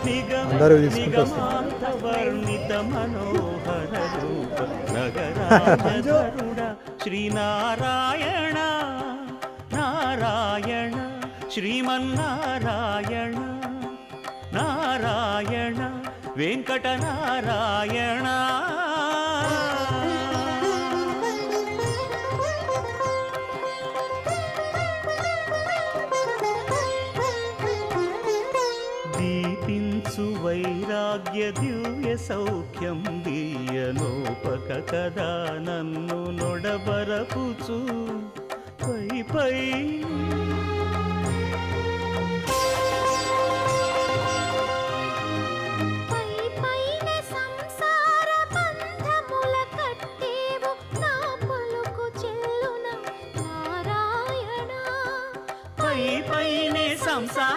అందరూ తీసుకుంటూ నిగమాంతవర్ణిత మనోహర రూప నగరాజధరుడ శ్రీనారాయణ నారాయణ శ్రీమన్నారాయణ నారాయణ వెంకటనారాయణ. దీపించు వైరాగ్య దివ్య సౌఖ్యం దీయనోపక కదా నన్ను నొడబరపుచు పై పై పైనే సంసార